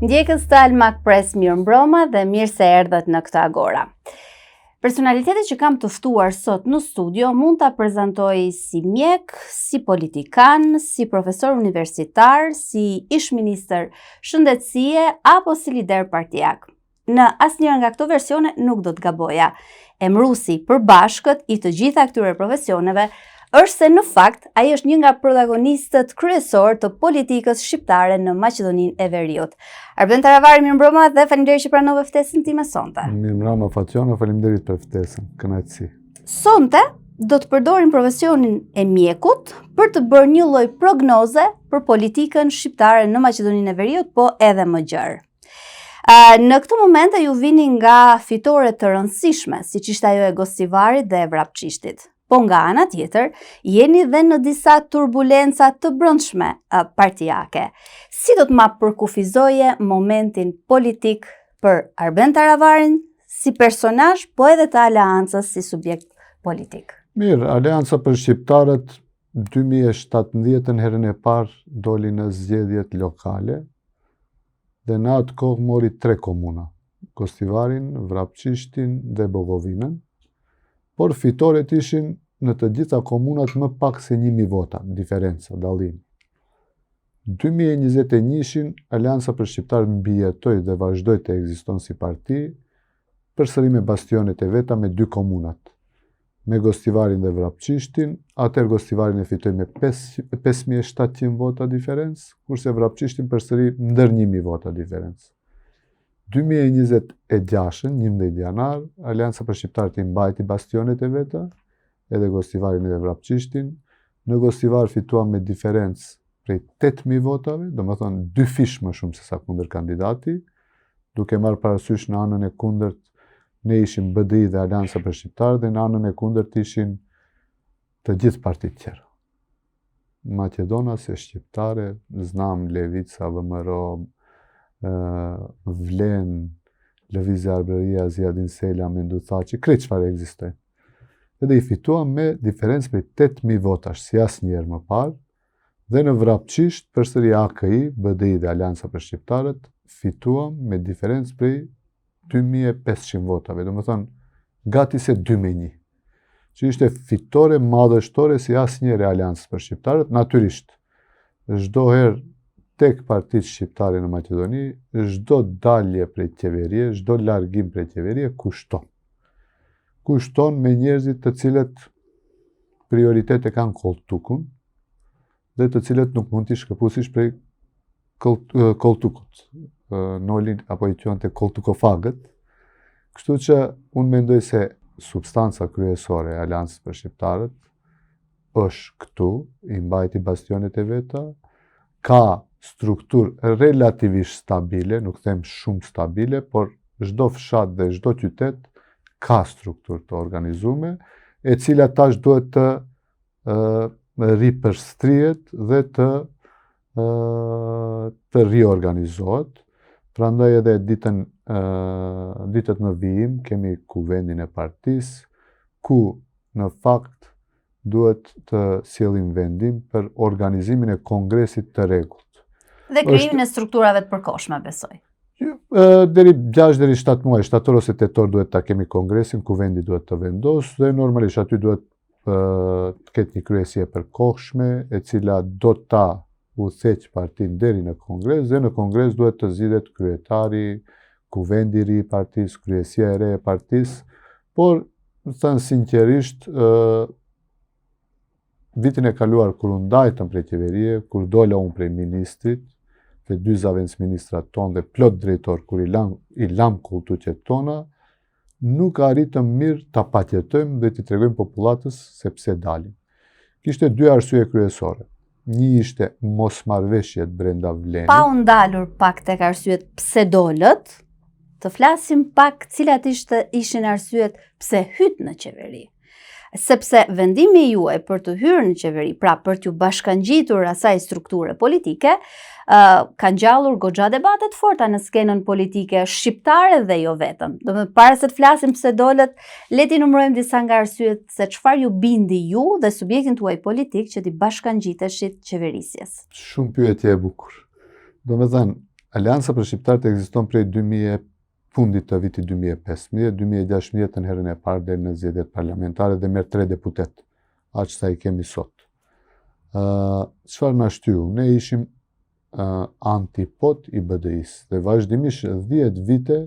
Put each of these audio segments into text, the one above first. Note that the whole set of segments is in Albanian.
Ndjekës të Almak Press, mirë mbroma dhe mirë se erdhët në këtë agora. Personalitetet që kam të ftuar sot në studio mund ta prezantoj si mjek, si politikan, si profesor universitar, si ish-ministër shëndetësie apo si lider partijak. Në asnjëra nga këto versione nuk do të gaboja. Emrusi përbashkët i të gjitha këtyre profesioneve është se në fakt ai është një nga protagonistët kryesor të politikës shqiptare në Maqedoninë e Veriut. Arben Taravari, mirëmbrëma dhe faleminderit që pranove ftesën time sonte. Mirëmbrëma Fatjona, faleminderit për ftesën. Kënaqësi. Sonte do të përdorim profesionin e mjekut për të bërë një lloj prognoze për politikën shqiptare në Maqedoninë e Veriut, po edhe më gjerë. Në këtë moment ju vini nga fitore të rëndësishme, siç ishte ajo e Gostivarit dhe e Vrapçishtit. Po nga ana tjetër, jeni dhe në disa turbulenca të brendshme partijake. Si do të ma përkufizoje momentin politik për Arben Taravarin si personazh, po edhe të aleancës si subjekt politik? Mirë, Aleanca për shqiptarët 2017 herën e parë doli në zgjedhjet lokale dhe në atë kohë mori 3 komuna, Gostivarin, Vrapçishtin dhe Bogovinën, por fitoret ishin në të gjitha komunat më pak se 1000 vota, diferenca, dallim. 2021-shin, Aleanca për shqiptarët mbijetoi dhe vazhdoi të ekziston si parti, përsëri me bastionet e veta me 2 komunat, me Gostivarin dhe Vrapçishtin. Atëherë Gostivarin e fitoi me 5700 vota diferencë, kurse Vrapçishtin përsëri ndër 1000 vota diferencë. 2026, 11 janar, Aleanca për shqiptarët i mbajti bastionet e veta, edhe Gostivarin edhe Vrapçishtin. Në Gostivar fituam me diferencë prej 8000 votave, do më thonë 2 fish më shumë se sa kundër kandidati, duke marrë parasysh në anën e kundërt ne ishim BDI dhe Aleanca për shqiptarët dhe në anën e kundërt ishin të gjithë partitë tjera. Maqedonase shqiptare, Znam, Levica, VMRO, Vlen, Lëvizja Arbëria, Ziadin Sela, Mendu Thaçi, krejt çfarë ekzistojnë. Edhe i fituam me diferencë prej 8000 votash, si asnjëherë më parë, dhe në Vrapçisht, përsëri AKI, BDI dhe Aleanca për shqiptarët, fituam me diferencë prej 2500 votave, do më thonë gati se 2-1, që ishte fitore madhështore si asnjëherë Aleancës për shqiptarët. Natyrisht, çdo herë tek partitë shqiptare në Maqedoni, çdo dalje prej qeverie, çdo largim prej qeverie kushton. Kushton me njerëzit të cilët prioritet e kanë koltukun dhe të cilët nuk mund t'i shkëpusish prej koltukut. Nolin apo i quante koltukofagët. Kështu që unë mendoj se substanca kryesore e Aleancës për shqiptarët është këtu, i mbajti bastionet e veta, ka strukturë relativisht stabile, nuk them shumë stabile, por çdo fshat dhe çdo qytet ka strukturë të organizume, e cila tash duhet të ripërstrihet dhe të riorganizohet. Prandaj edhe ditët në vijim kemi kuvendin e partisë, ku në fakt duhet të sjellim vendim për organizimin e kongresit të rregullt. Dhe krijimin e strukturave të përkohshme, besoj. Deri 6 deri 7 muaj, shtator ose tetor duhet ta kemi kongresin, kuvendi duhet të vendosë dhe normalisht aty duhet të ketë një kryesi e përkohshme, e cila do ta udhëheq partinë deri në kongres, dhe në kongres duhet të zgjidhet kryetari, kuvendi i ri i partisë, kryesia e re e partisë, por thënë sinqerisht, vitin e kaluar kur u ndajtëm prej qeverie, kur dola unë prej ministrit, dhe 2 zavendësministrat tonë dhe plot drejtor kur i lam koltuqet tona, nuk arritëm mirë ta patjetojmë dhe t'i tregojmë popullatës se pse dalim. Kishte 2 arsye kryesore. Një ishte mosmarrveshjet brenda Vlenit. Pa u ndalur pak tek arsyet pse dolët, të flasim pak cilat ishin arsyet pse hyt në qeveri. Sepse vendimi juaj për të hyrë në qeveri, pra për t'ju bashkangjitur asaj strukture politike, kanë gjallur goxha debate të forta në skenën politike shqiptare dhe jo vetëm. Do të para se të flasim pse dolët, le t'i numërojmë disa nga arsyet se çfarë ju bindi ju dhe subjektin tuaj politik që t'i bashkangjiteshit qeverisjes. Shumë pyetje e bukur. Do me thënë, Alianca për shqiptarët ekziston prej fundit të vitit 2015, 2016 në herën e parë deri në zgjedhjet parlamentare dhe merr 3 deputet, aq sa i kemi sot. Çfarë na shtyu? Ne ishim antipod i BDI-s dhe vazhdimisht 10 vite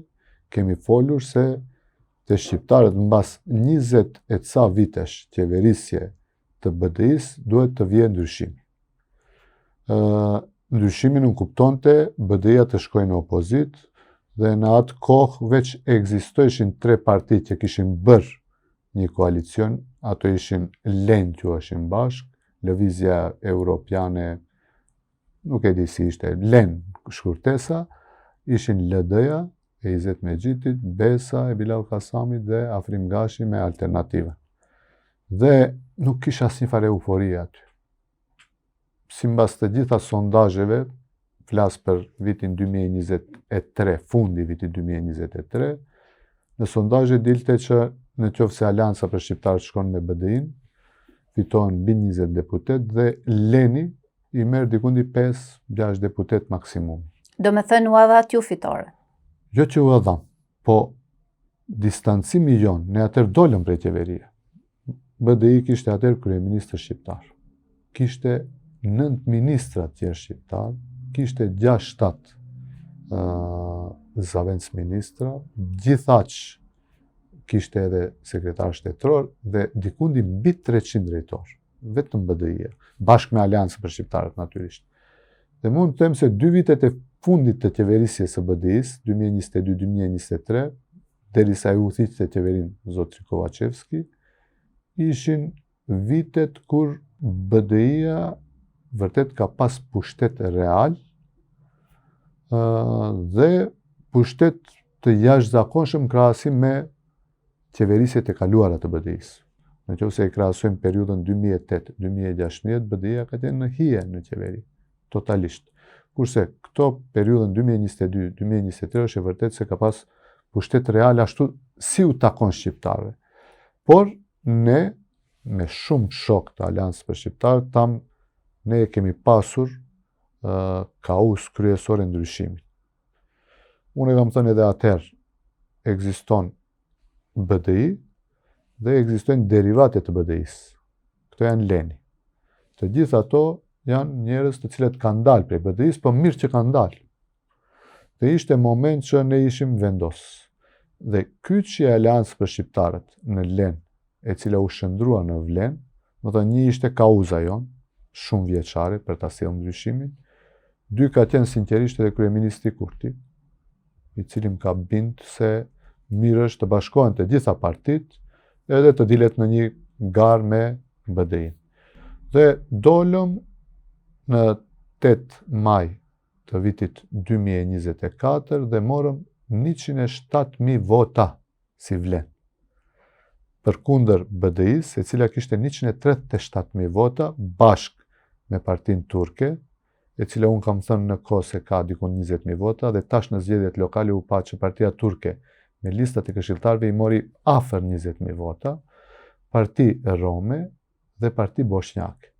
kemi folur se të shqiptarët mbas 20 e ca vitesh qeverisje të BDI-s duhet të vijë ndryshimi. Ndryshimin nuk kuptonte BDI-ja të shkojnë në opozit dhe në atë kohë veç ekzistojshin 3 parti që kishin bërë një koalicion, ato ishin LEN quheshin bashkë, Lëvizja Europiane, nuk e di si ishte, LEN shkurtesa, ishin LD-ja e Izet Mexhitit, BESA e Bilal Kasamit dhe Afrim Gashi me Alternativën. Dhe nuk kisha asnjë fare euforie aty. Simbas të gjitha sondazheve, flas për vitin 2023, fundi vitit 2023, në sondazhe dilte që në qoftë se Alianca për shqiptarët shkon me BDI-n, fitohen mbi 20 deputet dhe Leni i merr dikundi 5-6 deputet maksimum. Do me thënë u dha t'ju fitore? Jo që u dham, po distancimi jon, ne atër dolëm prej qeverie. BDI kishte atër kryeministër shqiptar, kishte 9 ministra tjerë shqiptar, kishte 6-7 zavendës ministra, gjithaq kishte edhe sekretar shtetror dhe dikundi mbi 300 drejtor, vetëm BDI-ja, bashkë me Aliancën për shqiptarët natyrisht. Dhe mund të them se 2 vitet e fundit të qeverisjes së BDI-s, 2022-2023, derisa e udhëhiqte qeverinë zotri Kovacevski, ishin vitet kur BDI-ja vërtet ka pas pushtet real dhe pushtet të jashtëzakonshëm krahasim me qeverisjet e kaluara të BDI-s. Në qoftë se e krahasojmë periudhën 2008-2016, BDI-ja ka qenë në hije në qeveri, totalisht. Kurse këto periudhën 2022-2023 është e vërtet se ka pas pushtet real ashtu si u takon shqiptarëve. Por ne, me shumë shok të Aliancës për shqiptarët, ne kemi pasur kaos kryesore ndryshimit. Unë e kam thënë edhe atëherë, ekziston BDI dhe ekzistojnë derivate të BDI-s. Këto janë Leni. Të gjithë ato janë njerëz të cilët kanë dalë prej BDI-s, po mirë që kanë dalë. Dhe ishte moment që ne ishim vendos. Dhe kyçja e Aliancës për shqiptarët në LEN, e cila u shndrua në Vlen, do të një ishte kauza jon, shumë vjeçare për ta sjellë ndryshimin. 2 ka qenë sinqerisht edhe kryeministri Kurti, i cili më ka bind se mirë është të bashkohen të gjitha partit edhe të dilet në një garë me BDI. Dhe dolëm në 8 maj të vitit 2024 dhe morëm 107.000 vota si Vlen. Përkundër BDI-s, e cila kishte 137.000 vota bashkë me partinë turke, e cila unë kam thënë në kohë se ka dikun 20.000 vota, dhe tash në zgjedhjet lokale u pa që partia turke me listat e këshilltarëve i mori afër 20.000 vota, parti Rome dhe parti Bosnjake,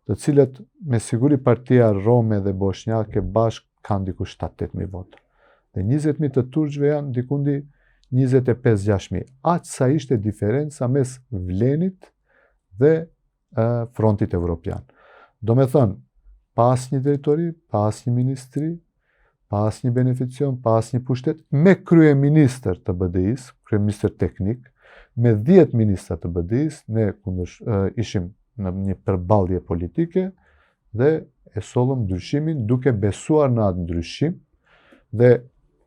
të cilët me siguri partia Rome dhe Bosnjake bashkë kanë diku 7-8.000 vota. Dhe 20.000 të turqve janë dikundi 25-6.000. Aq sa ishte diferenca mes Vlenit dhe frontit evropian. Do me thënë, pas një drejtori, pas një ministri, pas një beneficion, pas një pushtet, me kryeministër të BDI-s, kryeministër teknik, me 10 ministra të BDI-s, ne ishim në një përballje politike dhe e sollëm ndryshimin duke besuar në atë ndryshim dhe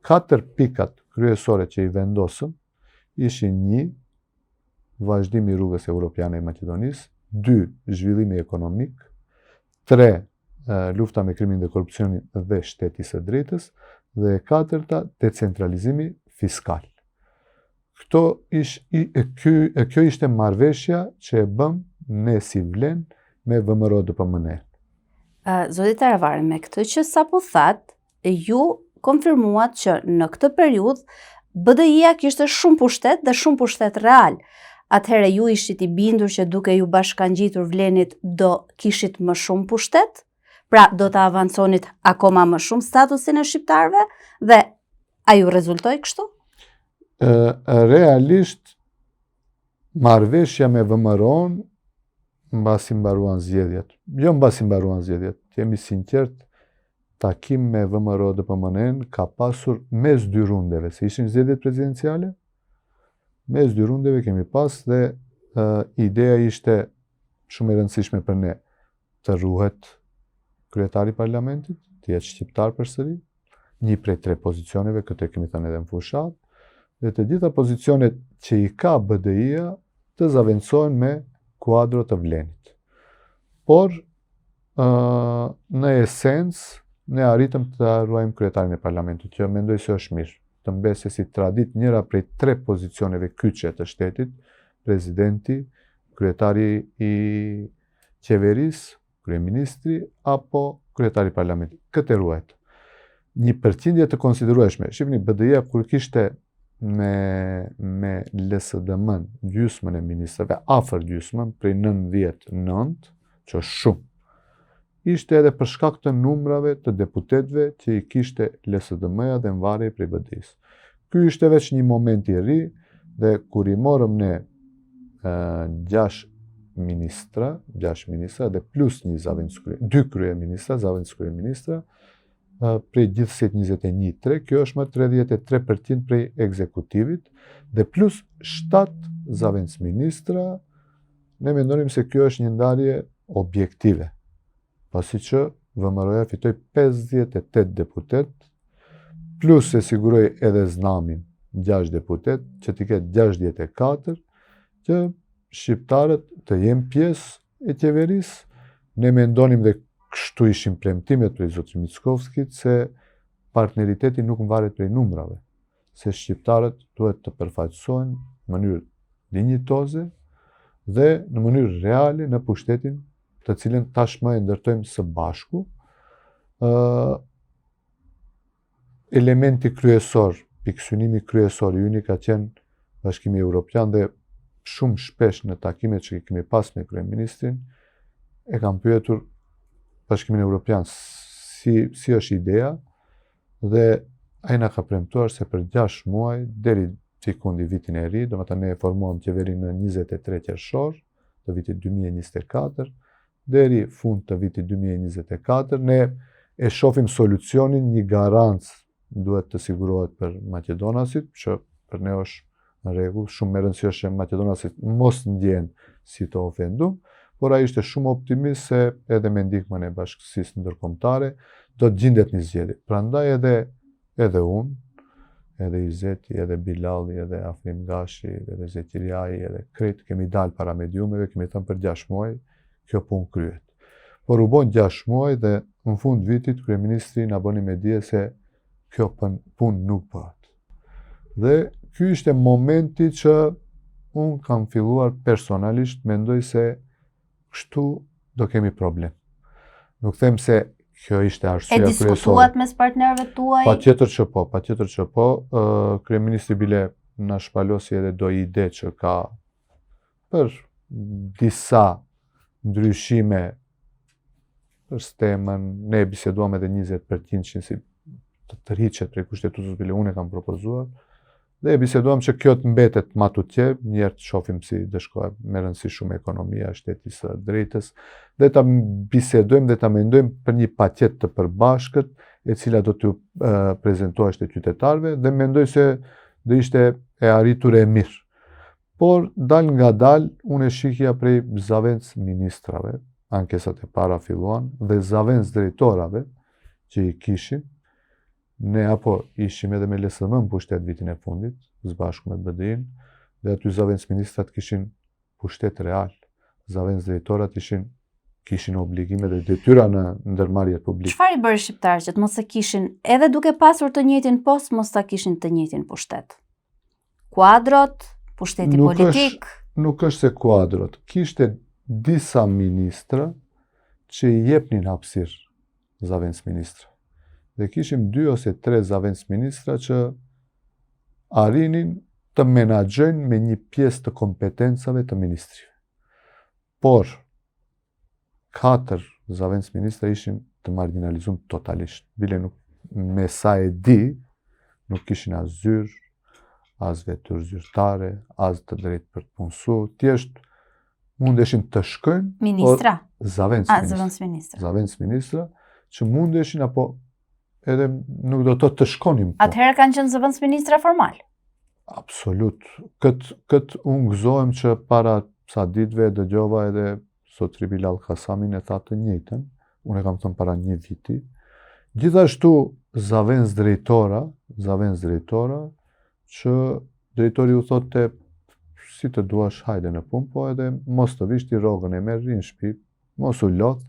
4 pikat kryesore që i vendosëm ishin 1, vazhdimi i rrugës evropiane e Maqedonisë, 2, zhvillimi ekonomik, 3, lufta me krimin dhe korupcionin dhe shteti së drejtës, dhe 4, decentralizimi fiskal. Kjo ishte marrëveshja që e bëm ne si Vlen me VMRO-DPMN. Zoti Taravari, me këtë që sapo thatë, ju konfirmuat që në këtë periudhë BDI-ja kishte shumë pushtet dhe shumë pushtet real. Atëherë ju ishit i bindur që duke ju bashkangjitur Vlenit do kishit më shumë pushtet? Pra, do të avanconit akoma më shumë statusin e shqiptarëve dhe a ju rezultoi kështu? Realisht, marrëveshja me VMRO-n mbasi mbaruan zgjedhjet. Jo mbasi mbaruan zgjedhjet, jemi sinqert, takim me VMRO DPMN ka pasur mes dy rundeve, se ishin zgjedhjet prezidenciale, mes dy rundeve kemi pas dhe ideja ishte shumë e rëndësishme për ne të ruhet kryetari i parlamentit, të jetë shqiptar përsëri, një prej 3 pozicioneve, këtë e kemi thënë edhe në fushat, dhe të gjitha pozicionet që i ka BDI-a të zavencohen me kuadro të vlenit. Por, në esencë, ne arritëm të ruajmë kryetarin e parlamentit, që mendoj se është mirë, të mbese si tradit njëra prej 3 pozicioneve kyçe të shtetit, presidenti, kryetari i qeverisë, kryeministri, apo kryetari i parlamentit. Këtë ruajt. Një përqindje të konsiderueshme. Shifni, BDI-a kur kishte me LSDM-n gjysmën e ministrave, afër gjysmën, prej 99, që është shumë, ishte edhe për shkak të numrave të deputetëve që i kishte LSDM-ja dhe mvarej prej BDI-s. Ky ishte veç një moment i ri dhe kur i morëm ne 6 ministra dhe plus një zavendëskrye, 2 kryeministra, zavendëskryeministra, prej gjithësit 21-3, kjo është më 33% prej ekzekutivit, dhe plus 7 zavendësministra, ne mendonim se kjo është një ndarje objektive, pasi që VMRO-ja fitoi 58 deputet, plus e siguroi edhe znamin 6 deputet, që t'i ketë 64, që shqiptarët të jenë pjesë e qeverisë. Ne mendonim dhe kështu ishin premtimet prej zotit Mickovskit se partneriteti nuk varet prej numrave, se shqiptarët duhet të përfaqësohen në mënyrë dinjitoze dhe në mënyrë reale në pushtetin të cilën tashmë e ndërtojmë së bashku. Elementi kryesor, pikësynimi kryesor i yni ka qenë Bashkimi Evropian dhe shumë shpesh në takimet që kemi pas me kryeministrin e kam pyetur Bashkimin Evropian si është ideja dhe ai na ka premtuar se për 6 muaj deri fikundi vitin e ri, domethënë ne e formuam qeverinë në 23 qershor të vitit 2024, deri fund të vitit 2024 ne e shohim solucionin, një garancë duhet të sigurohet për maqedonasit, që për ne është në rregull, shumë më rëndësishme maqedonasit mos ndjen si të ofendum, por ai ishte shumë optimist se edhe me ndihmën e bashkësisë ndërkombëtare do të gjendet një zgjedhje. Prandaj edhe unë, edhe Izeti, edhe Bilali, edhe Afrim Gashi, edhe Zekiriai, edhe krejt kemi dalë para mediumeve, kemi thënë për 6 muaj kjo punë kryhet. Por u bën 6 muaj dhe në fund vitit kryeministri na bëni me dije se kjo punë nuk bëhet. Dhe ky ishte momenti që unë kam filluar personalisht mendoj se kështu do kemi problem. Nuk them se kjo ishte arsyeja kryesore. E diskutuat mes partnerëve tuaj? Patjetër që po. Kryeministri bile na shpalosi edhe do ide që ka për disa ndryshime për stemën. Ne biseduam edhe 20% si të tërhiqet prej kushtetutës, bile unë e kam propozuar. Dhe biseduam që kjo të mbetet matutje, njerë të shofim si dëshkoja me rëndësi shumë ekonomia, shtetit së drejtës, dhe ta bisedojmë dhe ta mendojmë për një paket të përbashkët, e cila do t'ju prezentohesht e qytetarëve, dhe mendoj se do ishte e arritur e mirë. Por, dal nga dal, unë e shikja prej zavendës ministrave, ankesat e para filluan, dhe zavendës drejtorave që i kishin. Ne apo ishim edhe me LSM në pushtet vitin e fundit, zbashku me BDI-n, dhe aty zavendës ministrat kishin pushtet real. Zavendës drejtorat kishin obligime dhe detyra në ndërmarrjet publike. Çfarë i bëri shqiptarët që të mos e kishin, edhe duke pasur të njëjtin post, mos ta kishin të njëjtin pushtet? Kuadrot, pushteti politik? Nuk është se kuadrot. Kishte disa ministra që i jepnin hapësirë zavendës ministra. Dhe kishim 2 ose 3 zavendës ministra që arrinin të menaxhojnë me një pjesë të kompetencave të ministrive. Por, 4 zavendës ministra ishin të marginalizuar totalisht. Bile nuk me sa e di, nuk kishin as zyrë, as vetër zyrtare, as të drejtë për të punësu, thjesht mundeshin të shkojnë, Ministra? Zëvendës ministra, që mundeshin apo edhe nuk do të shkonim. Atëherë kanë qenë zëvendës ministra formal? Absolut. Këtë unë gëzohem që para sa ditëve dëgjova edhe Sotri Bilal Kasamin e tha të njëjtën, unë e kam thënë para 1 viti. Gjithashtu zëvendës drejtora, që drejtori u thotë si të duash hajde në punë, po edhe mos të vish ti rrogën e merr në shtëpi, mos u lodh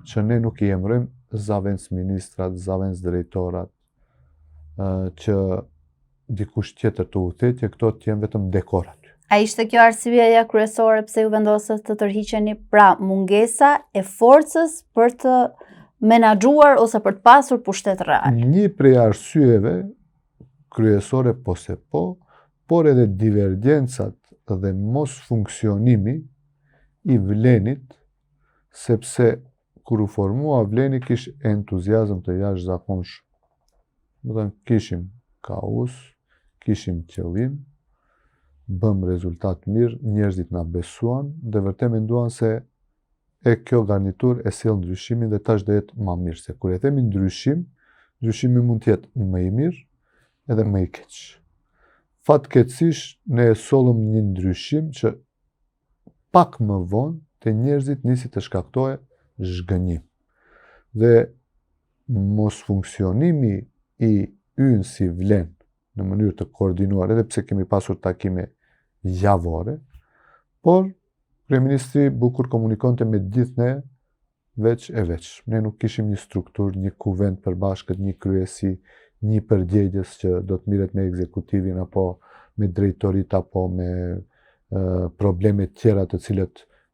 që ne nuk i emërojmë zëvendës ministrat, zëvendës drejtorat, që dikush tjetër të udhëheqë, këto të jenë vetëm dekorat. A ishte kjo arsyeja kryesore pse ju vendosët të tërhiqeni, pra mungesa e forcës për të menaxhuar ose për të pasur pushtet real? Një prej arsyeve kryesore po se po, por edhe divergjencat dhe mos funksionimi i Vlenit, sepse kur u formua Vleni kish entuziazëm të jashtëzakonshëm. Do të thënë kishim kaos, kishim qëllim, bëm rezultat mirë, njerëzit na besuan dhe vërtet menduan se kjo garnitur e sjell ndryshimin dhe tash do jetë më mirë. Se kur e themi ndryshimi mund të jetë më i mirë edhe më i keq. Fatkeqësisht ne e sollëm një ndryshim që pak më vonë te njerëzit nisi të shkaktojë zhgënjim. Dhe mos funksionimi i ynë si Vlen në mënyrë të koordinuar, edhe pse kemi pasur takime javore, por Kryeministri bukur komunikonte me gjithë ne veç e veç. Ne nuk kishim një strukturë, një kuvend përbashkët, një kryesi, një përgjegjës që do të mirret me ekzekutivin apo me drejtorit apo me probleme tjera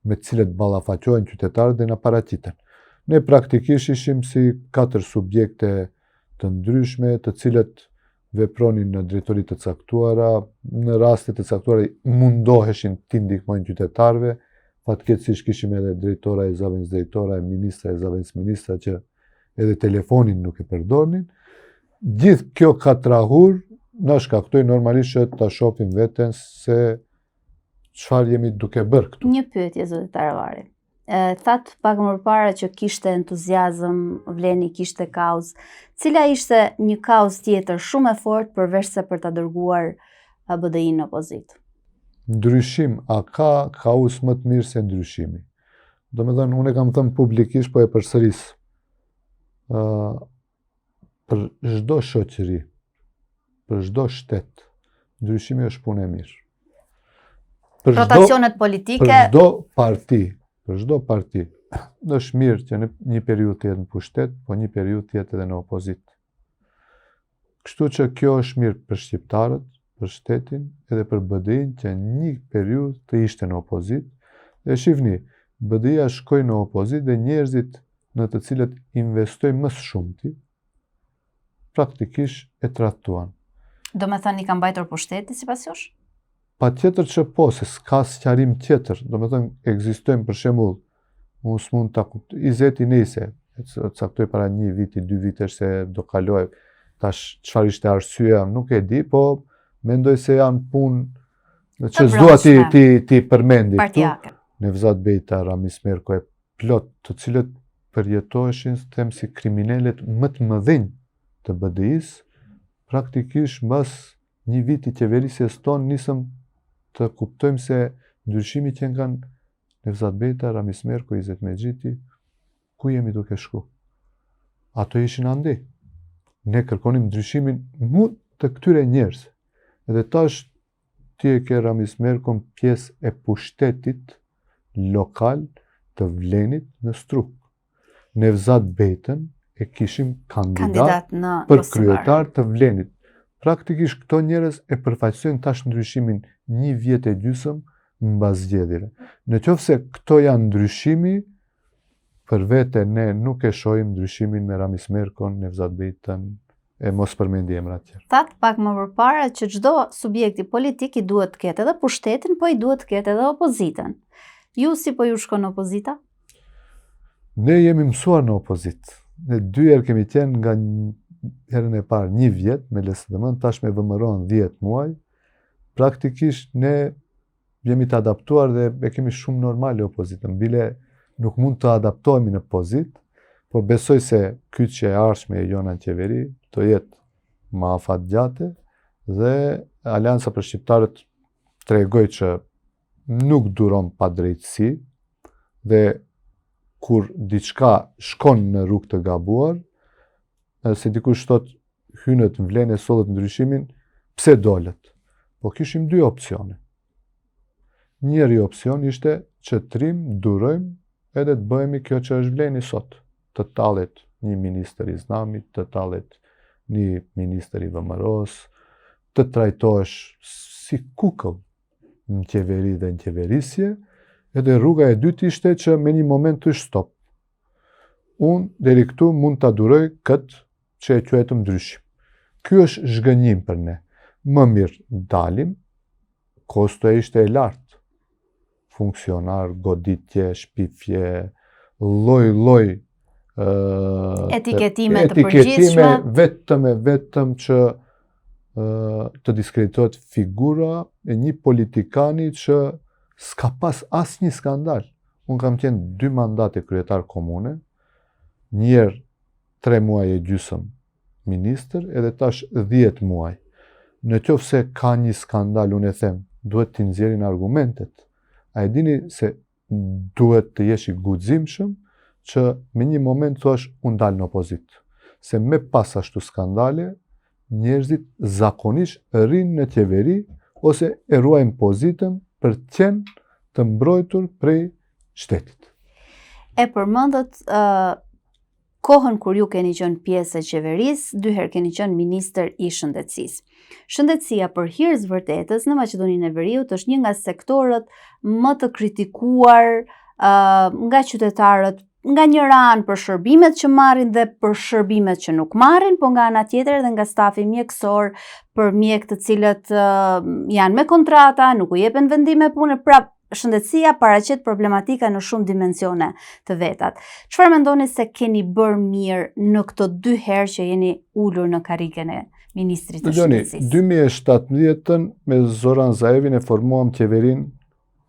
me të cilët ballafaqohen qytetarët dhe na paraqiten. Ne praktikisht ishim si 4 subjekte të ndryshme, të cilët vepronin në drejtori të caktuara, në raste të caktuara mundoheshin të ndihmojnë qytetarëve. Fatkeqësisht kishim edhe drejtora e zëvendës drejtora, ministra e zëvendës ministra që edhe telefonin nuk e përdornin. Gjithë kjo katrahur na shkaktoi normalisht që ta shohim veten se çfarë jemi duke bërë këtu. Një pyetje zoti Taravari. Thatë pak më parë që kishte entuziazëm, Vleni kishte kaos. Cila ishte një kaos tjetër shumë e fortë përveç se për ta dërguar BDI-n në opozitë? Ndryshim, a ka kaos më të mirë se ndryshimi? Domethënë, unë e kam thënë publikisht, po e përsëris. Për çdo shoqëri, për çdo shtet, ndryshimi është punë e mirë. Rotacionet politike. Për çdo parti, është mirë që në një periudhë të jetë në pushtet, po një periudhë të jetë edhe në opozitë. Kështu që kjo është mirë për shqiptarët, për shtetin, edhe për BDI-n që një periudhë të ishte në opozitë. Dhe shihni, BDI-ja shkoi në opozitë dhe njerëzit në të cilët investoi më së shumti, praktikisht e tradhtuan. Do me thënë i ka mbajtur pushteti sipas jush? Patjetër që po, se s'ka sqarim tjetër. Do me thënë, ekzistojnë për shembull, unë s'mund ta kuptoj, Izeti Nese, caktoi para 1 viti, 2 vitesh se do kaloj, tash çfarë ishte arsyeja, nuk e di, po mendoj se janë punë që s'dua ti përmendi këtu. Nevzat Bejta, Ramis Merko e plot, të cilët përjetoheshin them si kriminalet më të mëdhenj të BDI-s, praktikisht mbas 1 viti qeverisjes tonë nisëm të kuptojmë se ndryshimi që kanë Nevzat Bejta, Ramis Merko, Izet Mexhiti, ku jemi duke shku? Ato ishin andej. Ne kërkonim ndryshimin të këtyre njerëzve. Edhe tash ti e ke Ramis Merkon pjesë e pushtetit lokal të Vlenit në Struk. Nevzat Bejtën e kishim kandidat për kryetar të Vlenit. Praktikisht këto njerëz e përfaqësojnë tash ndryshimin 1 vjet e gjysmë mbas zgjedhjeve. Në qoftë se këto janë ndryshimi, për vete ne nuk e shohim ndryshimin me Ramis Merkon, Nevzat Bejtën, e mos përmendi emra tjerë. Thatë pak më përpara që çdo subjekti politik i duhet të ketë edhe pushtetin, po i duhet të ketë edhe opozitën. Ju si po ju shkon opozita? Ne jemi mësuar në opozitë. Ne 2 herë kemi qenë nga herën e parë 1 vjet me LSDM, tash me vëmëron 10 muaj. Praktikisht ne jemi të adaptuar dhe e kemi shumë normale opozitën. Bile nuk mund të adaptohemi në pozitë, por besoj se kyçja e ardhshme e jona në qeveri do jetë më afatgjate dhe Alianca për Shqiptarët tregoi që nuk duron pa drejtësi dhe kur diçka shkon në rrugë të gabuar, se dikush thot hynët në vlen e sollet ndryshimin, pse dolët? Po kishim 2 opsione. Njëri opsion ishte që trim durojmë edhe të bëhemi kjo që është vleni sot. Të tallet një ministër i Znamit, të tallet një ministër i VMRO-s, të trajtohesh si kukull në qeveri dhe në qeverisje, edhe rruga e dytë ishte që me një moment të stop. Unë deri këtu mund të duroj këtë që e quajtëm ndryshim. Ky është zhgënjim për ne. Më mirë dalim, kosto e ishte e lartë. Funksionar, goditje, shpifje, lloj etiketime të përgjithshme, vetëm që të diskreditohet figura e një politikani që s'ka pas asnjë skandal. Unë kam qenë 2 mandate kryetar komune, njerë 3 muaj e gjysëm ministër, edhe tash 10 muaj. Në qoftë se ka një skandal, unë e them, duhet t'i nxjerrin argumentet. A e dini se duhet të jesh i guximshëm që me një moment thuash unë dal në opozitë. Se me pas ashtu skandale, njerëzit zakonisht rrinë në qeveri ose e ruajnë pozitën për të qenë të mbrojtur prej shtetit. E përmendët kohën kur ju keni qenë pjesë e qeverisë, 2 herë keni qenë ministër i shëndetësisë. Shëndetësia për hir të vërtetës në Maqedoninë e Veriut është një nga sektorët më të kritikuar nga qytetarët, nga njëra anë për shërbimet që marrin dhe për shërbimet që nuk marrin, po nga ana tjetër edhe nga stafi mjekësor, për mjek të cilët janë me kontrata, nuk u jepen vendime pune, pra shëndetësia paraqet problematika në shumë dimensione të vetat. Çfarë mendoni se keni bërë mirë në këto 2 herë që jeni ulur në karrigen e ministrit të shëndetësisë? 2017 me Zoran Zaevin e formuam qeverinë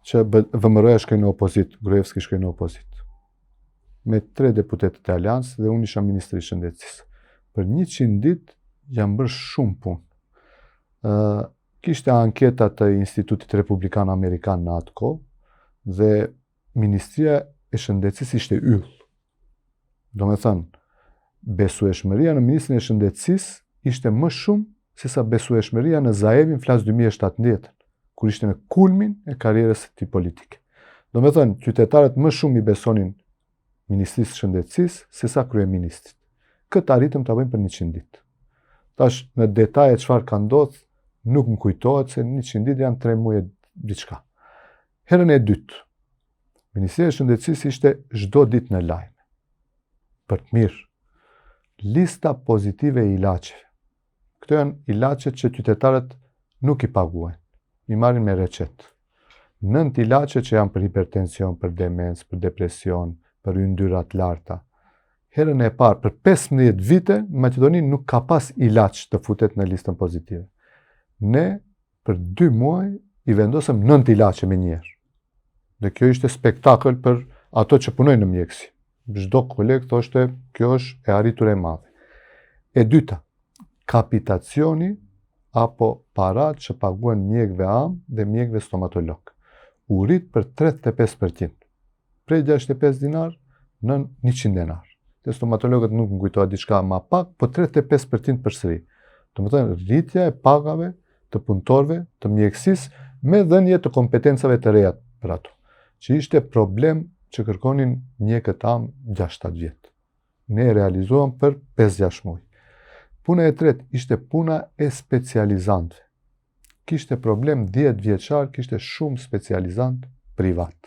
që VMRO-ja shkoi në opozitë, Gruevski shkoi në opozitë. Me 3 deputetët e Aliancës dhe unë isha ministri i shëndetësisë. Për 100 ditë jam bërë shumë punë. Kishte anketa të Institutit Republikan Amerikan në atë kohë dhe Ministria e Shëndetësisë ishte yll. Do me thënë, besueshmëria në Ministrin e Shëndetësisë ishte më shumë se sa besueshmëria në Zaevin flas 2017, kur ishte në kulmin e karrierës së tij politike. Do me thënë, qytetarët më shumë i besonin Ministrisë së Shëndetësisë se sa kryeministrit. Këtë arritëm ta bëjmë për 100 ditë. Tash në detaje çfarë ka ndodhur nuk më kujtohet se 100 ditë janë 3 muaj diçka. Herën e dytë, Ministria e Shëndetësisë ishte çdo ditë në lajme. Për të mirë, lista pozitive e ilaçeve. Këto janë ilaçet që qytetarët nuk i paguajnë, i marrin me recetë. 9 ilaçe që janë për hipertension, për demencë, për depresion, për yndyra të larta. Herën e parë, për 15 vite, në Maqedoni nuk ka pas ilaç të futet në listën pozitive. Ne, për 2 muaj, i vendosëm 9 ilaçe me njerë. Dhe kjo ishte spektakël për ato që punojnë në mjekësi. Çdo koleg thoshte, kjo është e arritur e madhe. E dyta, kapitacioni apo parat që paguhen mjekëve am dhe mjekëve stomatolog. U rrit për 35%. Prej 65 dinar në 100 dinar. Te stomatologët nuk më kujtohet diçka më pak, po 35% përsëri. Do të thënë rritja e pagave të punëtorëve të mjekësisë me dhënje të kompetencave të reja për ato, që ishte problem që kërkonin mjekët am 6-7 vjet. Ne e realizuam për 5-6 muaj. Puna e tretë ishte puna e specializantëve. Kishte problem 10 vjeçar, kishte shumë specializant privat,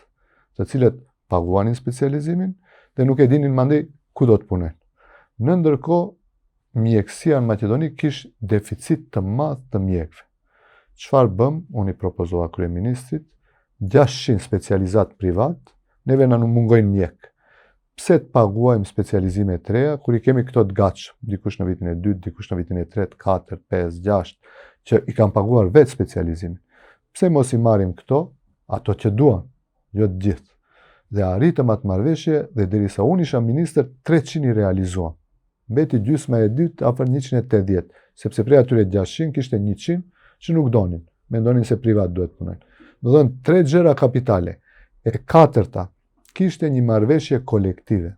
të cilët paguanin specializimin dhe nuk e dinin mandej ku do të punojnë. Në ndërkohë, mjekësia në Maqedoni kishte deficit të madh të mjekëve. Çfarë bëm? Unë i propozova kryeministrit 600 specializat privat, neve na nuk mungojnë mjek. pse të paguajmë specializime të reja, kur i kemi këto të gatshëm, dikush në vitin e 2, dikush në vitin e 3, 4, 5, 6, që i kam paguar vetë specializimin. Pse mos i marrim këto, ato që duan, jo të gjithë. Dhe arritëm atë marrëveshje dhe derisa unë isha ministër, 300 i realizuam. Mbeti gjysma e dytë afër 180, sepse prej atyre 600 kishte 100 që nuk donin, mendonin se privat duhet punojnë. Do thënë 3 gjëra kapitale. E katërta kishte një marrëveshje kolektive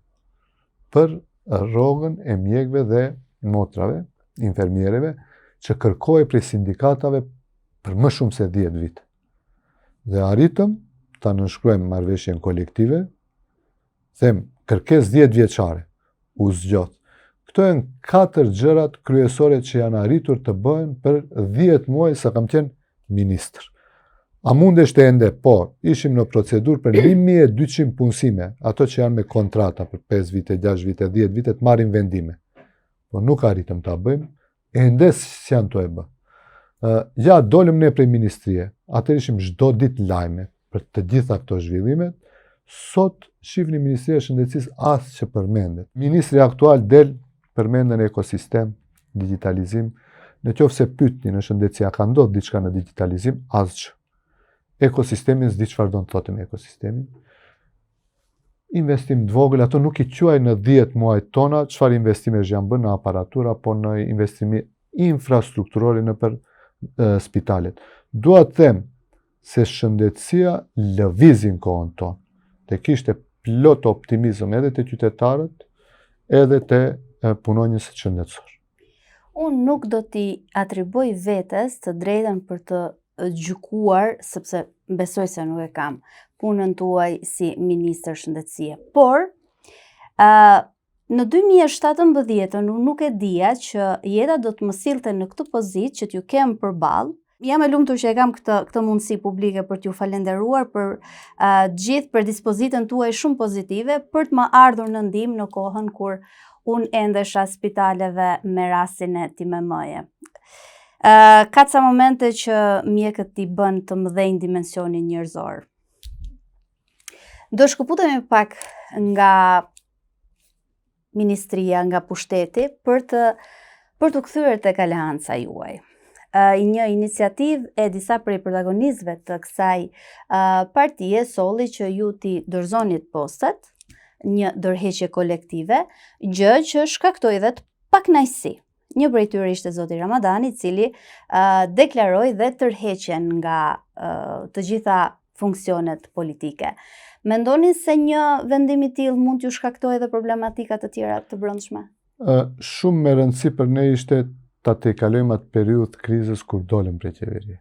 për rrogën e mjekëve dhe motrave, infermiereve, që kërkoi prej sindikatave për më shumë se 10 vite. Dhe arritëm ta nënshkruajmë marrëveshjen kolektive, them kërkesë 10 vjeçare, u zgjodh. Këto janë 4 gjërat kryesore që janë arritur të bëhen për 10 muaj sa kam qenë ministër. A mundeshte ende? Po, ishim në procedurë për 1200 punësime, ato që janë me kontrata për 5 vite, 6 vite, 10 vite të marrin vendime. Po nuk arritëm ta bëjmë, ende s'janë to e bë. Ja, dolëm ne prej ministrie, atër ishim çdo ditë lajme për të gjitha këto zhvillimet. Sot shifni Ministria e Shëndetësisë as që përmendet. Ministri aktual del përmenden ekosistem, digitalizim. Në qoftë se pyetni në shëndetësi a ka ndodhur diçka në digitalizim, asgjë. Ekosistemin s'di çfarë do të thotë me ekosistemin. Investim të vogël, ato nuk i quaj në 10 muajt tona çfarë investimesh janë bërë në aparatura, po në investime infrastrukturore në për spitalet. Dua të them se shëndetësia lëvizin kohën tonë. Te kishte plot optimizëm edhe te qytetarët, edhe te punonjësit shëndetësor. Unë nuk do t'i atribuoj vetes të drejtën për të gjykuar, sepse besoj se nuk e kam, punën tuaj si ministër shëndetësie. Por, në 2017 unë nuk e dija që jeta do të më sillte në këtë pozitë që t'ju kem përballë. Jam e lumtur që e kam këtë mundësi publike për t'ju falenderuar për gjithë predispozitën tuaj shumë pozitive për të më ardhur në ndihmë në kohën kur unë endesha spitaleve me rastin e TMM-je. Ka ca momente që mjekët t'i bën të mëdhenj dimensionin njerëzor. Do shkëputemi pak nga ministria, nga pushteti, për të kthyer tek aleanca juaj. Një iniciativë e disa prej protagonistëve të kësaj partie solli që ju t'i dorëzonit postat, një dorëheqje kolektive, gjë që shkaktoi dhe të pakënaqësi. Një prej tyre ishte zoti Ramadani, i cili deklaroi dhe tërheqjen nga të gjitha funksionet politike. Mendoni se një vendim i tillë mund t'ju shkaktojë edhe problematika të tjera të brendshme? Shumë me rëndësi për ne ishte ta tejkalojmë atë periudhë të krizës kur dolëm prej qeverie.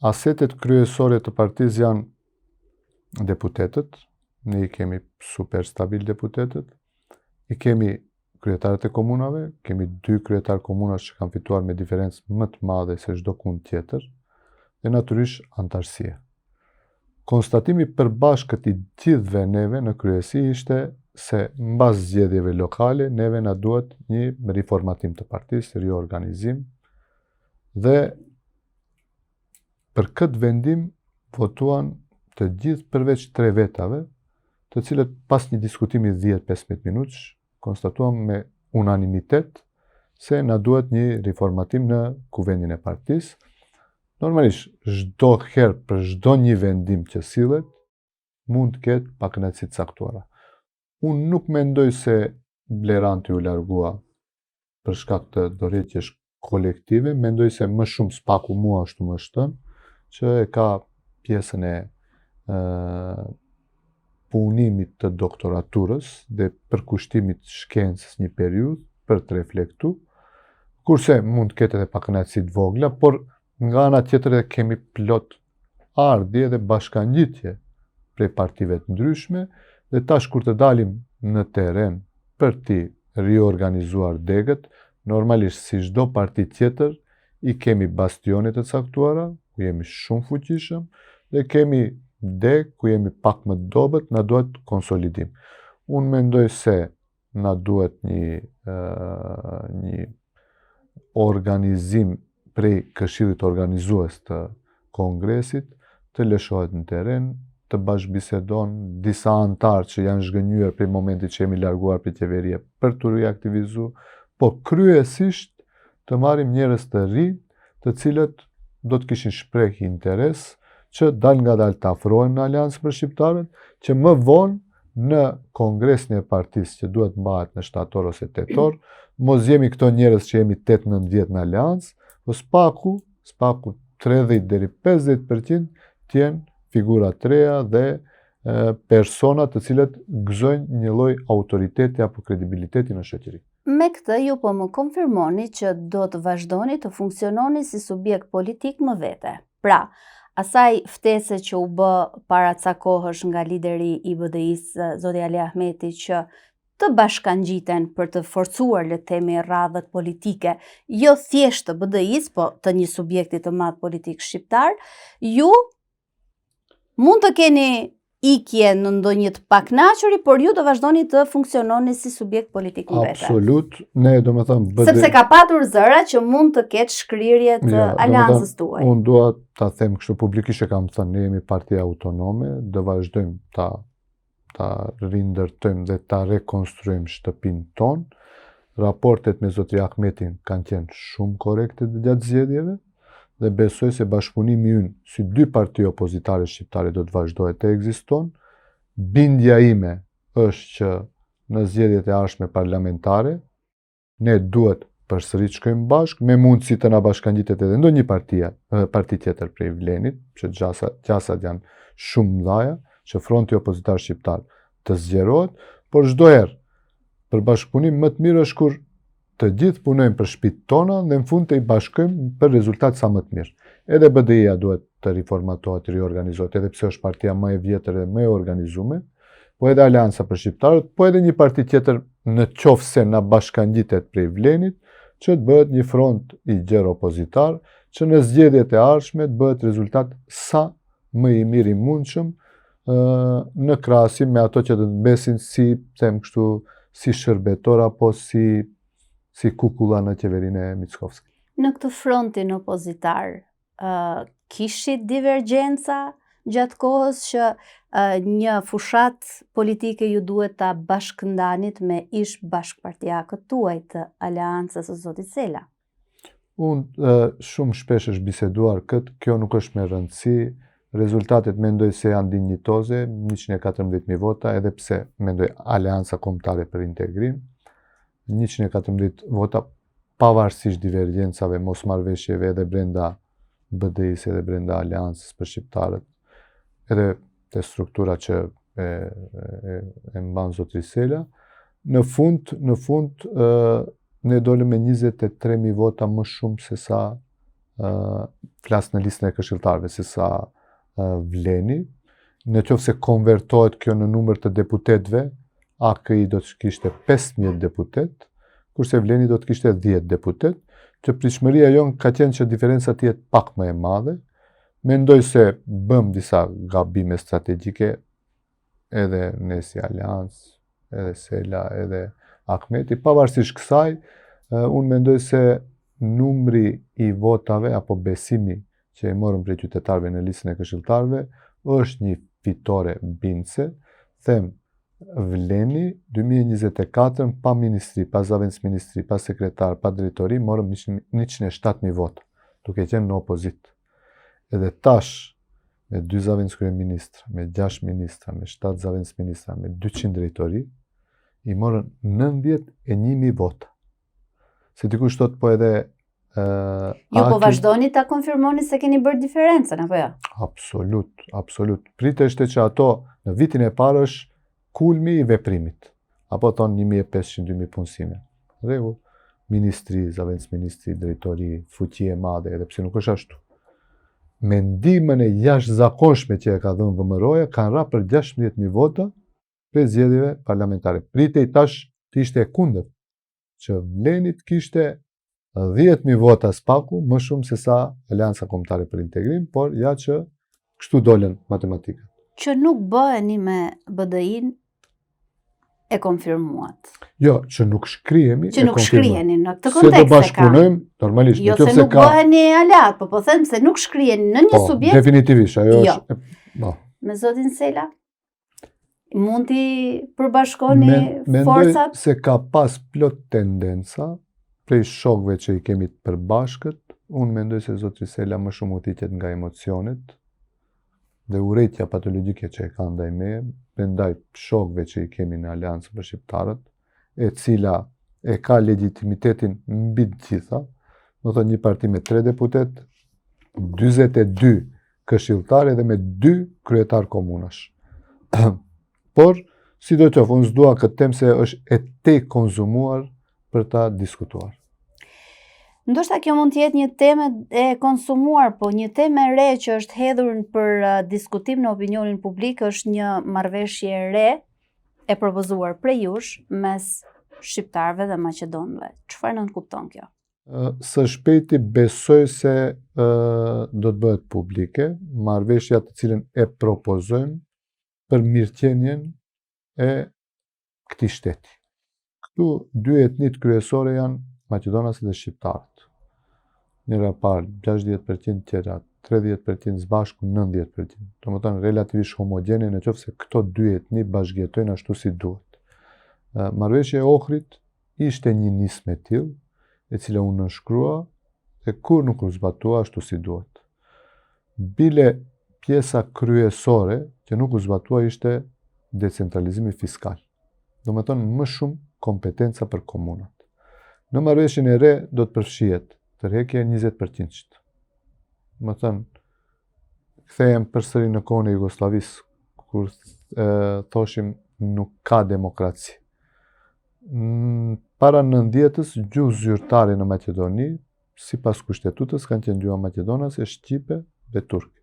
Asetet kryesore të partisë janë deputetët, ne i kemi super stabil deputetët, i kemi kryetarët e komunave, kemi 2 kryetarë komunash që kanë fituar me diferencë më të madhe se çdo kund tjetër, dhe natyrisht antarësia. Konstatimi përbashkët i gjithëve neve në kryesi ishte se mbas zgjedhjeve lokale neve na duhet një riformatim të partisë, riorganizim, dhe për këtë vendim votuan të gjithë përveç 3 vetave, të cilët pas një diskutimi 10-15 minutësh konstatuam me unanimitet se na duhet një riformatim në kuvendin e partisë. Normalisht, çdo herë për çdo një vendim që sillet, mund të ketë pakënaqësi të caktuara. Unë nuk mendoj se Blerandi u largua për shkak të dorëheqjes kolektive, mendoj se më shumë s'paku mua ashtu më shtën, që e ka pjesën e punimit të doktoraturës dhe përkushtimit shkencës një periudhë për të reflektu, kurse mund të ketë edhe pakënaqësi të vogla, por nga ana tjetër edhe kemi plot ardhje dhe bashkangjitje prej partive të ndryshme, dhe tash kur të dalim në teren për t'i riorganizuar degët, normalisht si çdo parti tjetër, i kemi bastionet të caktuara, ku jemi shumë fuqishëm, dhe kemi degë ku jemi pak më të dobët, na duhet konsolidim. Unë mendoj se na duhet një organizim prej këshillit organizues të kongresit, të lëshohet në teren, të bashkëbisedon disa antarë që janë zhgënjur për momentit që jemi larguar për qeverie për të riaktivizu, po kryesisht të marrim njerëz të rinj, të cilët do të kishin shpreh interes që dal nga dal të afrohen në Aleancë për Shqiptarët, që më vonë në kongresin e partisë që duhet mbahet në shtator ose tetor, mos jemi këto njerëz që jemi 8-9 vjet në Aleancë, po spaku 30 deri 50% të jenë figura të reja dhe persona të cilët gëzojnë një lloj autoriteti apo kredibiliteti në shoqëri. Me këtë ju po më konfirmoni që do të vazhdoni të funksiononi si subjekt politik më vete. Pra, asaj ftese që u bë para ca kohësh nga lideri i BDI-s, zoti Ali Ahmeti, që të bashkangjiten për të forcuar, le të themi, radhët politike, jo thjesht të BDI-s, po të një subjekti të madh politik shqiptar, ju mund të keni ikje në ndonjë të pakënaquri, por ju do vazhdoni të funksiononi si subjekt politik në vete. Absolut, ne do të them BDI. Sepse ka patur zëra që mund të ketë shkrirje të aleancës tuaj. Unë dua ta them kështu publikisht, e kam thënë, ne jemi partia autonome, do vazhdojmë ta rindërtojmë dhe ta rekonstruojmë shtëpinë tonë. Raportet me zotri Ahmetin kanë qenë shumë korrekte gjatë zgjedhjeve dhe besoj se bashkëpunimi ynë si dy parti opozitare shqiptare do të vazhdojë të ekziston. Bindja ime është që në zgjedhjet e ardhshme parlamentare ne duhet përsëri të shkojmë bashkë, me mundësi të na bashkangjitet edhe ndonjë parti tjetër prej Vlenit, që gjasat janë shumë mëdha, që fronti opozitar shqiptar të zgjerohet, por çdo herë për bashkëpunim më të mirë është kur të gjithë punojmë për shtëpitë tona dhe në fund të i bashkojmë për rezultat sa më të mirë. Edhe BDI-ja duhet të riformatohet, të riorganizohet, edhe pse është partia më e vjetër dhe më e organizuar, po edhe Aleanca për Shqiptarët, po edhe një parti tjetër në qoftë se na bashkangjitet prej Vlenit, që të bëhet një front i gjerë opozitar, që në zgjedhjet e ardhshme të bëhet rezultat sa më i mirë i mundshëm në krahasim me ato që do të besin si shërbetor apo si kukulla në qeverinë e Mickovskit. Në këtë frontin opozitar, kishit divergjenca gjatë kohës që një fushat politike ju duhet ta bashkëndanit me ish bashkëpartiakët tuaj të Aleancës së zotit Sela? Unë shumë shpesh është biseduar këtë, kjo nuk është me rëndësi, rezultatet mendoj se janë dinjitoze, 114.000 vota, edhe pse mendoj Aleanca Kombëtare për Integrim, 114 vota pavarësisht divergjencave, mosmarrveshjeve edhe brenda BDI-s edhe brenda Aleancës për Shqiptarët, edhe te struktura që e mban zotri Sela. Në fund ne dolëm me 23.000 vota më shumë se sa flas në listën e këshilltarëve, se sa Vleni. Në qoftë se konvertohet kjo në numër të deputetëve, AKI do të kishte 15 deputet, kurse Vleni do të kishte 10 deputet, që pritshmëria jonë ka qenë që diferenca të jetë pak më e madhe. Mendoj se bëm disa gabime strategjike, edhe ne si Aleancë, edhe Sela, edhe Ahmeti. Pavarësisht kësaj, unë mendoj se numri i votave apo besimi që e morëm prej qytetarëve në listën e këshilltarëve është një fitore bindse. Them, Vleni 2024 pa ministri, pa zavendës ministri, pa sekretar, pa drejtori, morëm 107.000 vota, duke qenë në opozit. Edhe tash, me 2 zavendës kryeministra, me 6 ministra, me 7 zavendës ministra, me 200 drejtori, i morën 91.000 vota. Se dikush thot po edhe ju po vazhdoni ta konfirmoni se keni bërë diferencën, apo jo? Absolut. Priteshte që ato në vitin e parë është kulmi i veprimit. Apo thonë 1.500-2.000 punësime. Rregull, ministri, zavendës ministri, drejtori, fuqi e madhe, edhe pse nuk është ashtu. Me ndihmën e jashtëzakonshme që e ka dhënë VMRO-ja, kanë ra për 16.000 vota për zgjedhjeve parlamentare. Pritej tash të ishte e kundërt, që Vlenit kishte 10.000 vota spaku, më shumë se sa Aleanca Kombëtare për Integrim, por ja që kështu dolen matematika. Që nuk bëheni me BDI-n e konfirmuat. Jo, që nuk shkrihemi që nuk shkriheni në këtë kontekst. Se do bashkëpunojmë normalisht. Jo se nuk bëheni aleat, po them se nuk shkriheni në një subjekt. Definitivisht, ajo është. me zotin Sela? Mund t'i përbashkoni Mendoj forcat? se ka pas plot tendenca prej shokëve që i kemi të përbashkët. Unë mendoj se zoti Sela më shumë utitjet nga emocionet dhe urrejtja patologjike që e ka ndaj meje, ndaj shokëve që i kemi në Aleancën për Shqiptarët, e cila e ka legitimitetin mbi të gjitha, do thotë një parti me 3 deputet, 42 këshilltarë dhe me 2 kryetar komunash. Por, si do qoftë, unë s'dua këtë temë se është e te konzumuar për ta diskutuar. Ndoshta kjo mund të jetë një temë e konsumuar, po një temë e re që është hedhur për diskutim në opinionin publik është një marrëveshje e re e propozuar prej jush mes shqiptarëve dhe maqedonëve. Çfarë nënkupton kjo? Së shpejti besoj se do të bëhet publike, marrëveshja të cilën e propozojmë për mirëqenien e këtij shteti. Këtu 2 etnit kryesore janë maqedonasit dhe shqiptarët. Njëra parë 60%, tjetra 30%, së bashku 90%. Domethënë relativisht homogjene në qoftë se këto 2 etni bashkëjetojnë ashtu si duhet. Marrëveshja e Ohrit ishte një nismë e tillë, e cila unë nënshkrua dhe kur nuk u zbatua ashtu si duhet. Bile pjesa kryesore që nuk u zbatua ishte decentralizimi fiskal. Domethënë më shumë kompetenca për komunat. Në marrëveshjen e re do të përfshihet tërheqja e 20%. Më thënë, kthehem përsëri në kohën e Jugosllavisë, kur thoshim nuk ka demokraci. Para 90-s, gjuhë zyrtare në Maqedoni, sipas kushtetutës, kanë qenë gjuha maqedonase, shqipe dhe turke.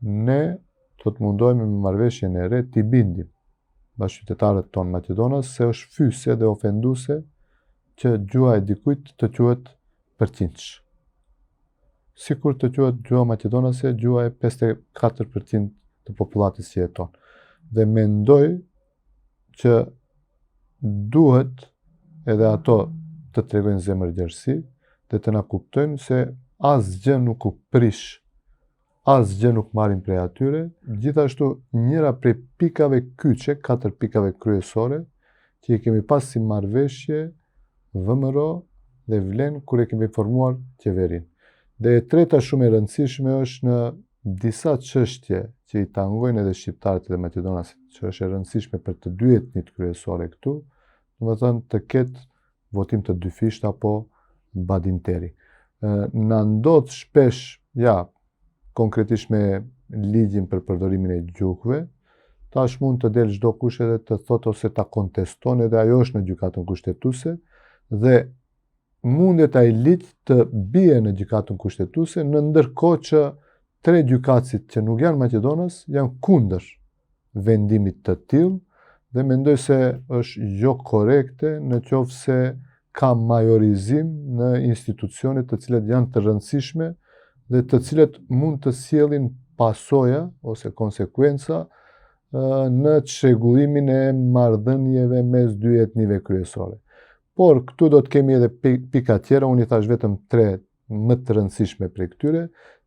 Ne do të mundohemi me marrëveshjen e re t'i bindim bashkëqytetarët tonë maqedonas se është fyse dhe ofenduese që gjuha e dikujt të quhet përqindsh. Sikur të quhet gjuha maqedonase, gjuha e 54% të popullatës që jeton. Dhe mendoj që duhet edhe ato të tregojnë zemërgjerësi dhe të na kuptojnë se asgjë nuk u prish, asgjë nuk marrin prej atyre, gjithashtu njëra prej pikave kyçe, 4 pikave kryesore, që i kemi pas si marrëveshje VMRO dhe vlen kur e kemi formuar qeverinë. Dhe e treta shumë e rëndësishme është në disa çështje që i tangojnë edhe shqiptarët dhe maqedonasit, që është e rëndësishme për të 2 etnit kryesore këtu, domethënë të ketë votim të dyfisht apo badinteri. Na ndodh shpesh, konkretisht me ligjin për përdorimin e gjuhëve, tash mund të del çdo kush edhe të thotë ose ta konteston, edhe ajo është në gjykatën kushtetuese dhe mundet ai ligj të bie në gjykatën kushtetuese, në ndërkohë që 3 gjykatësit që nuk janë maqedonas janë kundër vendimit të tillë dhe mendoj se është jo korekte në qoftë se ka majorizim në institucionet të cilat janë të rëndësishme dhe të cilat mund të sjellin pasoja ose konsekuenca në çrregullimin e marrëdhënieve mes 2 etnive kryesore. Por këtu do të kemi edhe pika tjera, unë i thash vetëm 3 më të rëndësishme prej këtyre,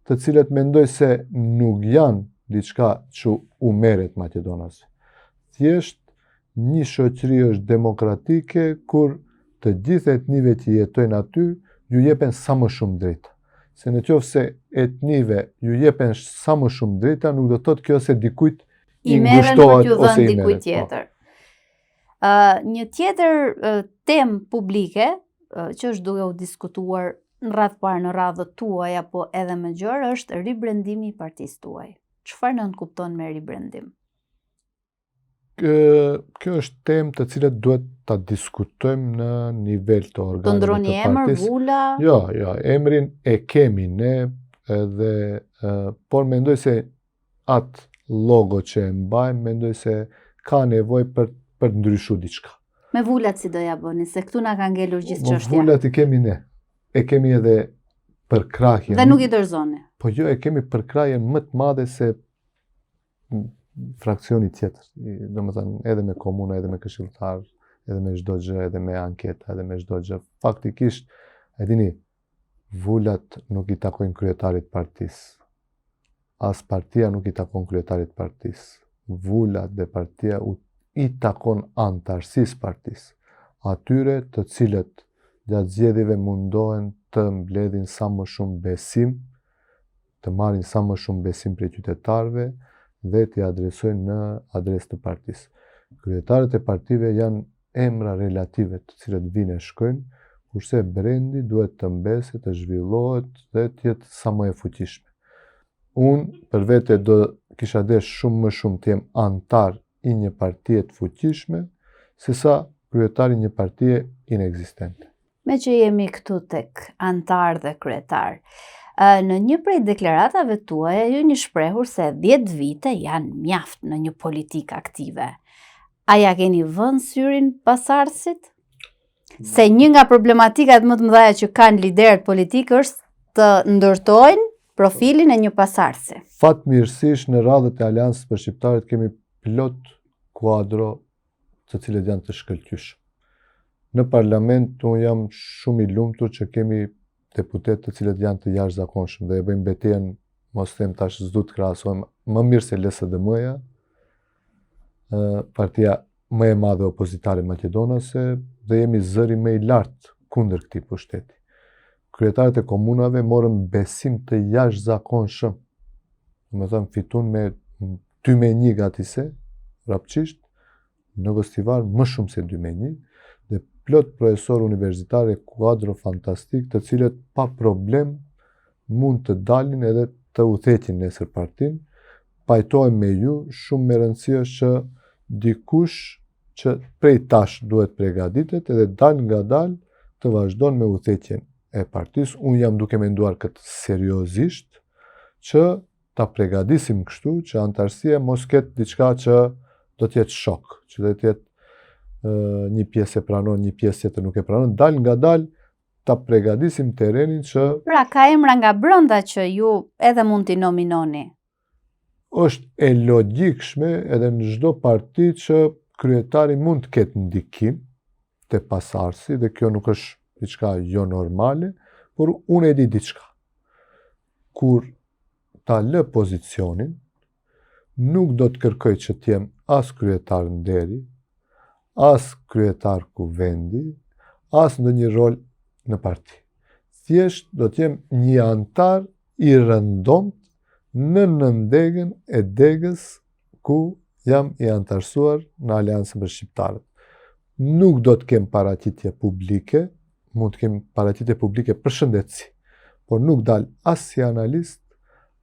të cilat mendoj se nuk janë diçka që u merret Maqedonas. Thjesht një shoqëri është demokratike kur të gjithë etnive që jetojnë aty ju jepen sa më shumë drejta. Se në qoftë se etnive ju jepen sa më shumë drejta, nuk do të thotë kjo se dikujt i ngushtohet ose i merret tjetër. Një tjetër temë publike që është duke u diskutuar në radhë parë në radhët tuaj apo edhe më gjerë është ribrandimi i partisë tuaj. Çfarë nënkupton me ribrandim? Kjo është temë të cilët duhet ta diskutojmë në nivel të organeve të partisë. Të ndroni emër, vula? Jo, emrin e kemi ne edhe por mendoj se atë logo që e mbajmë, mendoj se ka nevojë për të ndryshuar diçka. Me vulat si do ja bëni, se këtu na ka ngelur gjithë çështja. Vulat i kemi ne. E kemi edhe përkrahjen. Dhe nuk i dorëzoni. Po jo, e kemi përkrahjen më të madhe se fraksioni tjetër. Domethënë edhe me komuna, edhe me këshilltar, edhe me çdo gjë, edhe me anketa, edhe me çdo gjë. Faktikisht, e dini, vulat nuk i takojnë kryetarit partisë. as partia nuk i takon kryetarit partisë. Vullat dhe partia i takon antarësisë partisë. Atyre të cilët gjatë zgjedhjeve mundohen të mbledhin sa më shumë besim, të marrin sa më shumë besim prej qytetarëve dhe t'i adresojnë në adresë të partisë. Kryetarët e partive janë emra relative të cilët vinë e shkojnë, kurse brendi duhet të mbeset, të zhvillohet dhe të jetë sa më e fuqishme. Unë për vete do kisha desh shumë më shumë të jem antar i një partie të fuqishme, sesa kryetari një partie inekzistente. Me që jemi këtu tek antar dhe kryetar, në një prej deklaratave tuaja ju një shprehur se 10 vite janë mjaft në një politikë aktive. A ja keni vënë syrin pasardhësit? Se një nga problematikat më të mëdha që kanë liderët politikë është të ndërtojnë profilin e një pasardhësi. Fatmirësisht në radhët e Aleancës për Shqiptarët kemi plot kuadro të cilët janë të shkëlqyshëm. Në parlament unë jam shumë i lumtur që kemi deputet të cilët janë të jashtëzakonshëm dhe e bëjmë betejën, mos them tash s'du të krahasohem, më mirë se LSDM-ja, partia më e madhe opozitare maqedonase, dhe jemi zëri më i lartë kundër këtij pushteti. Kryetarët e komunave morën besim të jashtëzakonshëm. Domethënë fituan me 2-1 gatise, rapçisht, në Gostivar më shumë se 2-1, dhe plot profesor universitar e kuadro fantastik të cilët pa problem mund të dalin edhe të udhëheqin nesër partinë. Pajtohem me ju, shumë me rëndësi është që dikush që prej tash duhet përgatitet edhe dal nga dal të vazhdon me udhëheqjen e partisë. Unë jam duke menduar këtë seriozisht që ta përgatisim kështu që antarësia mos ketë diçka që do të jetë shok, që do të jetë një pjesë e pranon, një pjesë tjetër nuk e pranon, dal nga dal ta përgatisim terrenin që... Pra, ka emra nga brenda që ju edhe mund t'i nominoni? Është e logjikshme edhe në çdo parti që kryetari mund të ketë ndikim te pasardhësi dhe kjo nuk është diçka jo normale, por unë e di diçka. Kur ta lë pozicionin, nuk do të kërkoj që t'jem as kryetar nderi, as kryetar kuvendi, as në një rol në parti. Thjesht do t'jem një antar i rëndomt në nëndegën e degës ku jam i antarësuar në Aleancën për Shqiptarët. Nuk do të kem paraqitje publike, mund të kem paraqitje publike për shëndetësi, por nuk dal as si analist,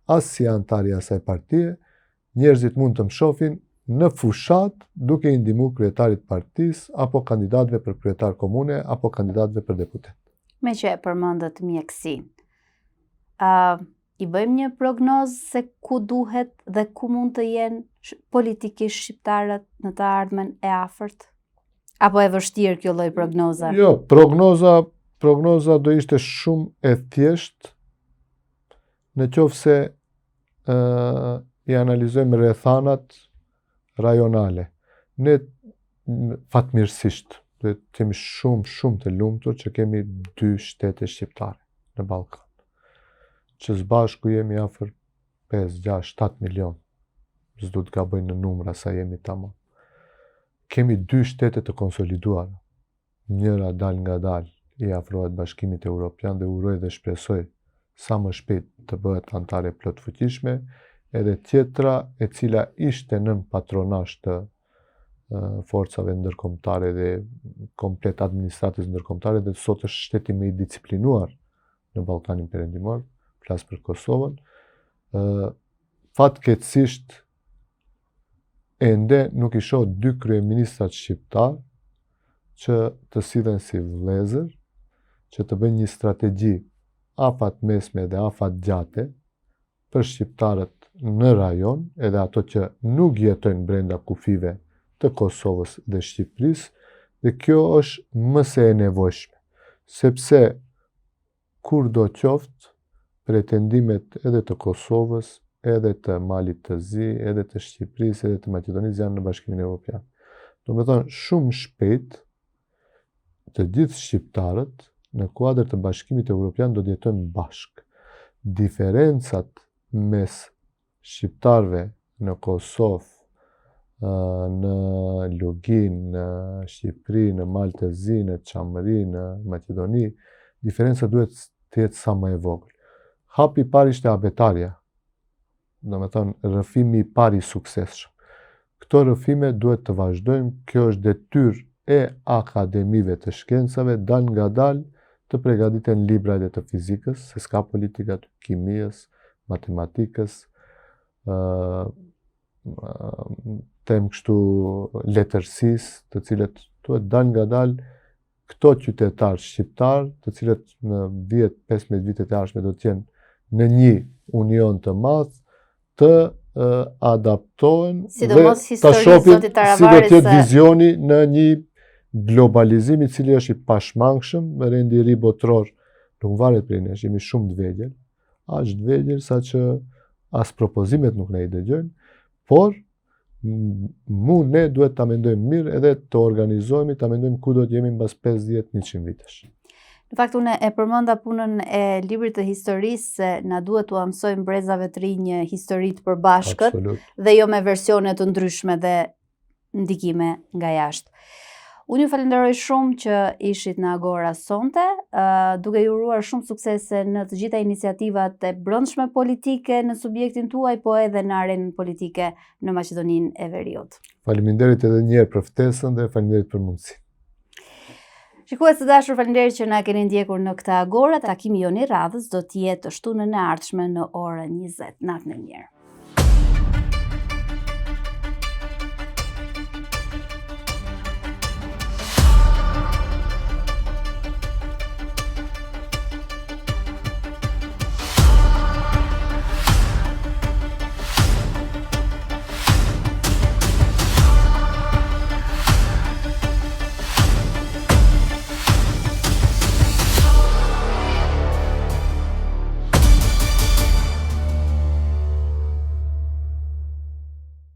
as si antar i asaj partie. Njerëzit mund të më shohin në fushat duke i ndihmuar kryetarit partisë apo kandidatëve për kryetar komune apo kandidatëve për deputet. Me që e përmendët mjekësinë, i bëjmë një prognozë se ku duhet dhe ku mund të jenë politikisht shqiptarët në të ardhmen e afërt? Apo e vështirë kjo lloj prognoza? Jo, prognoza do ishte shumë e thjeshtë në qoftë se i analizojmë rrethanat rajonale. Ne fatmirësisht do të jemi shumë të lumtur që kemi 2 shtete shqiptare në Ballkan, që së bashku jemi afër 5, 6, 7 milion. S'du të gaboj në numra sa jemi tamam. Kemi 2 shtete të konsoliduara. Njëra dal nga dal i afrohet Bashkimit Evropian dhe uroj dhe shpresoj sa më shpejt të bëhet antare plot fuqishme, edhe tjetra e cila ishte nën patronazh të forcave ndërkombëtare dhe komplet administratës ndërkombëtare dhe sot është shteti më i disiplinuar në Ballkanin Perëndimor, flas për Kosovën. Fatkeqësisht ende nuk i shoh 2 kryeministrat shqiptar që të sillen si vëllezër, që të bëjnë një strategji afat mesme dhe afat gjate për shqiptarët në rajon, edhe ato që nuk jetojnë brenda kufive të Kosovës dhe Shqipërisë, dhe kjo është më se e nevojshme, sepse kur do qoftë pretendimet edhe të Kosovës, edhe të Malit të Zi, edhe të Shqipërisë, edhe të Maqedonisë janë në Bashkimin Evropian. Domethënë, shumë shpejt të gjithë shqiptarët në kuadër të Bashkimit Evropian do të jetojnë bashkë. Diferencat mes shqiptarëve në Kosovë, në Lugin, në Shqipëri, në Maltezi, në Çamëri, në Maqedoni, diferenca duhet të jetë sa më e vogël. Hapi i parë ishte abetarja, domethënë rrëfimi i parë i suksesshëm. Këto rrëfime duhet të vazhdojmë, kjo është detyrë e akademive të shkencave, dal nga dal të përgatiten libra të fizikës, se s'ka politika të kimijës, matematikës, tem kështu letërsisë, të cilët duhet dal nga dal këto qytetarë shqiptarë, të cilët në 10-15 vitet e ardhshme do të jenë në një union të madh, të adaptohen dhe ta shohin si do të jetë vizioni në një globalizim i cili është i pashmangshëm, rendi i ri botror nuk varet prej nesh, jemi shumë të vegjël, aq të vegjël saqë as propozimet nuk na i dëgjojnë, por ne duhet ta mendojmë mirë edhe të organizohemi, ta mendojmë ku do të jemi mbas 50-100 vitesh. Në fakt, unë e përmenda punën e librit të historisë se na duhet t'u mësojmë brezave të rinj një histori të përbashkët dhe jo me versione të ndryshme dhe ndikime nga jashtë. Unë ju falenderoj shumë që ishit në Agora sonte, duke ju uruar shumë suksese në të gjitha iniciativat e brendshme politike në subjektin tuaj, po edhe në arenën politike në Maqedoninë e Veriut. Faleminderit edhe një herë për ftesën dhe faleminderit për mundësinë. Shikues të dashur, faleminderit që na keni ndjekur në këtë Agora. Takimi jon i radhës do të jetë shtunën e ardhshme në orën 20. Natën e mirë.